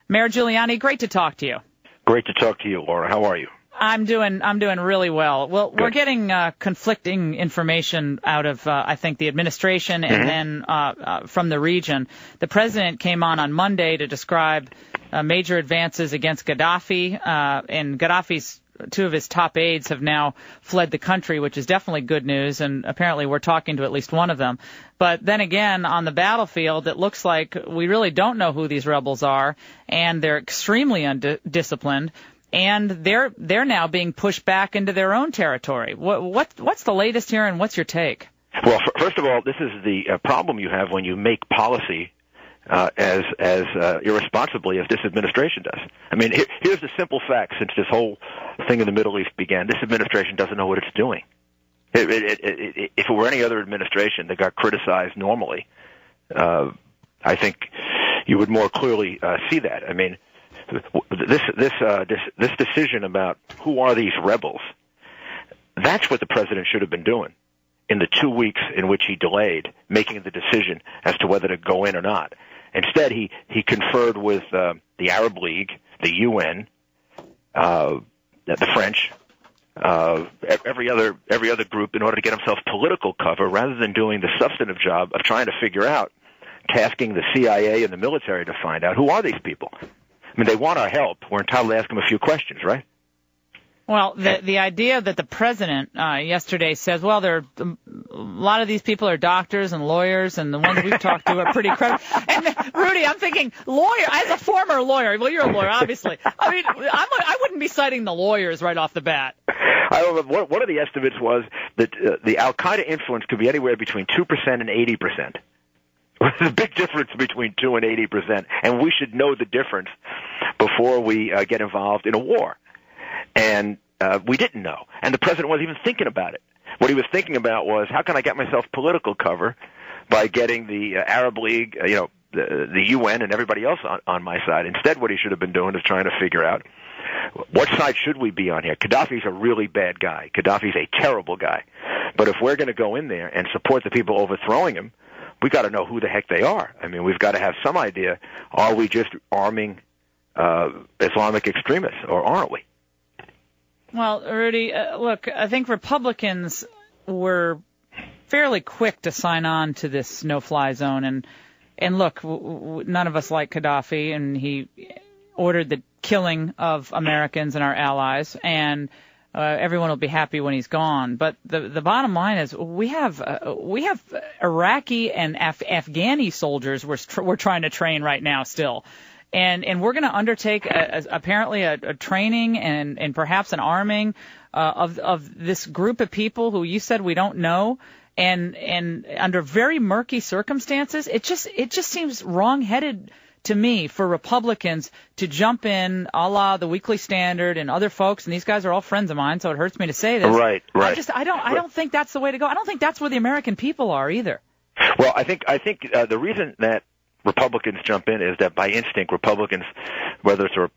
Mayor Giuliani, great to talk to you. Great to talk to you, Laura. How are you? I'm doing really well. Well, Good. We're getting conflicting information out of, I think, the administration and then from the region. The president came on Monday to describe major advances against Gadhafi, and Gadhafi's two of his top aides have now fled the country, which is definitely good news, and apparently we're talking to at least one of them. But then again, on the battlefield, it looks like we really don't know who these rebels are, and they're extremely undisciplined. And they're now being pushed back into their own territory. What's the latest here, and what's your take? Well, first of all, this is the problem you have when you make policy as irresponsibly as this administration does. I mean, here's the simple fact: since this whole thing in the Middle East began, this administration doesn't know what it's doing. If it were any other administration that got criticized normally, I think you would more clearly see that. I mean, this decision about who are these rebels, that's what the president should have been doing in the 2 weeks in which he delayed making the decision as to whether to go in or not. Instead, he conferred with the Arab League, the UN, the French, every other group in order to get himself political cover rather than doing the substantive job of trying to figure out, tasking the CIA and the military to find out who are these people. I mean, they want our help. We're entitled to ask them a few questions, right? Well, the idea that the president yesterday says, well, a lot of these people are doctors and lawyers, and the ones we've talked to are pretty credible. And Rudy, I'm thinking, lawyer, as a former lawyer, well, you're a lawyer, obviously. I mean, I wouldn't be citing the lawyers right off the bat. One of the estimates was that the Al-Qaeda influence could be anywhere between 2% and 80%. There's a big difference between 2 and 80%, and we should know the difference before we get involved in a war. And we didn't know, and the president wasn't even thinking about it. What he was thinking about was, how can I get myself political cover by getting the Arab League, the UN and everybody else on my side. Instead, what he should have been doing is trying to figure out, what side should we be on here? Gadhafi's a really bad guy. Gadhafi's a terrible guy. But if we're going to go in there and support the people overthrowing him, we got to know who the heck they are. I mean, we've got to have some idea. Are we just arming Islamic extremists, or aren't we? Well, Rudy, look, I think Republicans were fairly quick to sign on to this no-fly zone. And look, none of us like Gadhafi, and he ordered the killing of Americans and our allies, and everyone will be happy when he's gone. But the bottom line is we have Iraqi and Afghani soldiers we're trying to train right now still. And we're going to undertake apparently a training and perhaps an arming of this group of people who you said we don't know, and under very murky circumstances. It just seems wrong-headed to me for Republicans to jump in, a la the Weekly Standard and other folks, and these guys are all friends of mine, so it hurts me to say this. Right. I don't think that's the way to go. I don't think that's where the American people are either. Well, I think the reason that Republicans jump in is that by instinct, Republicans, whether it's a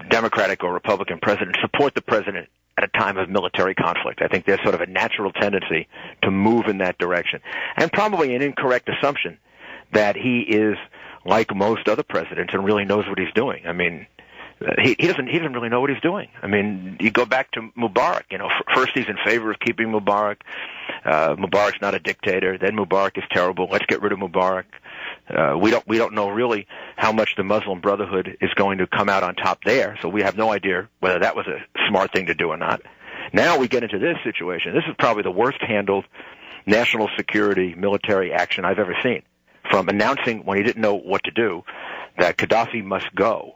Democratic or Republican president, support the president at a time of military conflict. I think there's sort of a natural tendency to move in that direction, and probably an incorrect assumption that he is like most other presidents and really knows what he's doing. I mean, he doesn't really know what he's doing. I mean, you go back to Mubarak. First he's in favor of keeping Mubarak. Mubarak's not a dictator. Then Mubarak is terrible. Let's get rid of Mubarak. We don't know really how much the Muslim Brotherhood is going to come out on top there, so we have no idea whether that was a smart thing to do or not. Now we get into this situation. This is probably the worst handled national security military action I've ever seen. From announcing when he didn't know what to do that Gadhafi must go,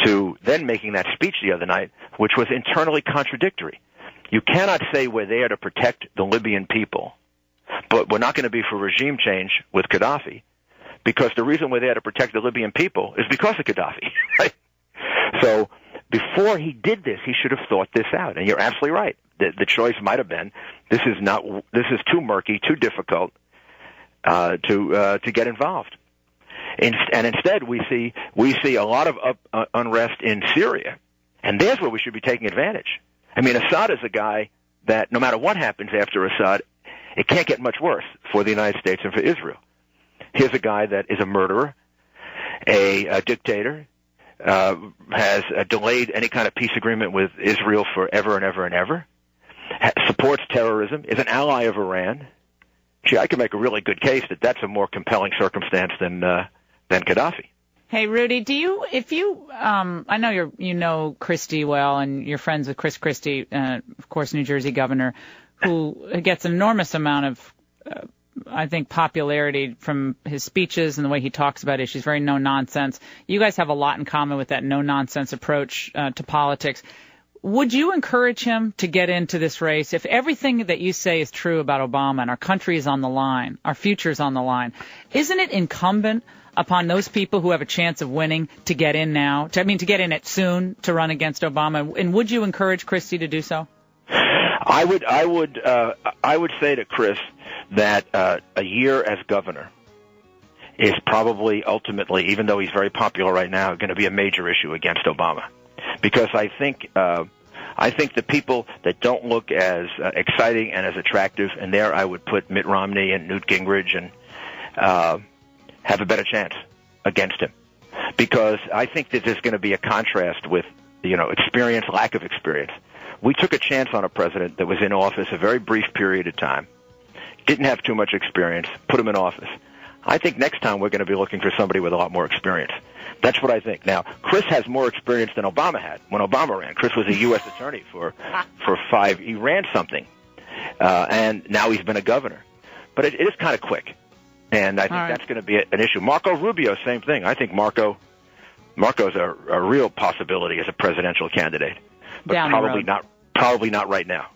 to then making that speech the other night, which was internally contradictory. You cannot say we're there to protect the Libyan people, but we're not going to be for regime change with Gadhafi, because the reason we're there to protect the Libyan people is because of Gadhafi. Right? So before he did this, he should have thought this out. And you're absolutely right. The choice might have been, this is too murky, too difficult to get involved. And instead, we see a lot of unrest in Syria, and there's where we should be taking advantage. I mean, Assad is a guy that no matter what happens after Assad, it can't get much worse for the United States and for Israel. Here's a guy that is a murderer, a dictator, has delayed any kind of peace agreement with Israel forever and ever and ever, supports terrorism, is an ally of Iran. Gee, I could make a really good case that that's a more compelling circumstance than Gadhafi. Hey, Rudy, I know you know Christie well, and you're friends with Chris Christie, of course, New Jersey governor, who gets an enormous amount of, I think, popularity from his speeches and the way he talks about issues, very no-nonsense. You guys have a lot in common with that no-nonsense approach to politics. Would you encourage him to get into this race? If everything that you say is true about Obama and our country is on the line, our future is on the line, isn't it incumbent upon those people who have a chance of winning to get in now, to get in it soon to run against Obama? And would you encourage Christie to do so? I would say to Chris that a year as governor is probably ultimately, even though he's very popular right now, going to be a major issue against Obama, because I think the people that don't look as exciting and as attractive, and there I would put Mitt Romney and Newt Gingrich, and have a better chance against him, because I think that there's going to be a contrast with, experience, lack of experience. We took a chance on a president that was in office a very brief period of time, didn't have too much experience, put him in office. I think next time we're going to be looking for somebody with a lot more experience. That's what I think. Now, Chris has more experience than Obama had when Obama ran. Chris was a U.S. attorney for 5. He ran something, and now he's been a governor. But it is kind of quick. And I think that's going to be an issue. Marco Rubio, same thing. I think Marco's a real possibility as a presidential candidate, but probably not right now.